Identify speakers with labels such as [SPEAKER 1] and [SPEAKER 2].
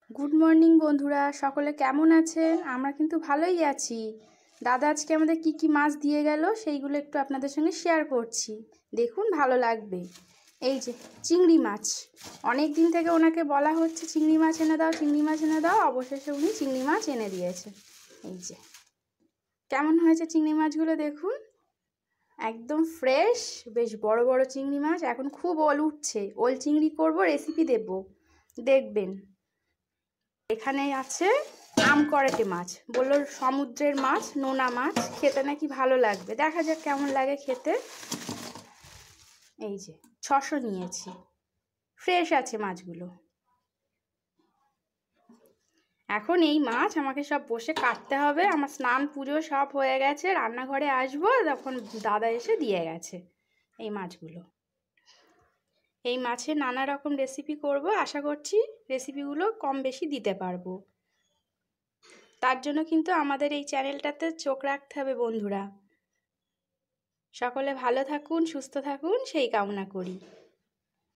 [SPEAKER 1] Good morning বন্ধুরা, সকলে কেমন আছেন? আমরা কিন্তু ভালোই আছি। দাদা আজকে আমাদের কি কি মাছ দিয়ে গেল সেইগুলো একটু আপনাদের সঙ্গে শেয়ার করছি, দেখুন ভালো লাগবে। এই যে চিংড়ি মাছ, অনেক দিন থেকে ওনাকে বলা হচ্ছে চিংড়ি মাছ এনে দাও, চিংড়ি মাছ এনে দাও, অবশেষে উনি চিংড়ি মাছ এনে দিয়েছে। এই যে কেমন হয়েছে চিংড়ি মাছগুলো দেখুন, একদম ফ্রেশ, বেশ বড় বড় চিংড়ি মাছ। এখন খুব ওল উঠছে, ওল চিংড়ি করব, রেসিপি দেব, দেখবেন। এখানে আছে আমকরাটে মাছ, বললো সমুদ্রের মাছ, নোনা মাছ, খেতে নাকি ভালো লাগবে, দেখা যাক কেমন লাগে খেতে। এই যে 600 নিয়েছি, ফ্রেশ আছে মাছগুলো। এখন এই মাছ আমাকে সব বসে কাটতে হবে, আমার স্নান পুজো সব হয়ে গেছে, রান্নাঘরে আসবো তখন দাদা এসে দিয়ে গেছে এই মাছগুলো। এই মাছের নানা রকম রেসিপি করব, আশা করছি রেসিপিগুলো কম বেশি দিতে পারবো। তার জন্য কিন্তু আমাদের এই চ্যানেলটাতে চোখ রাখতে হবে বন্ধুরা। সকলে ভালো থাকুন, সুস্থ থাকুন, সেই কামনা করি।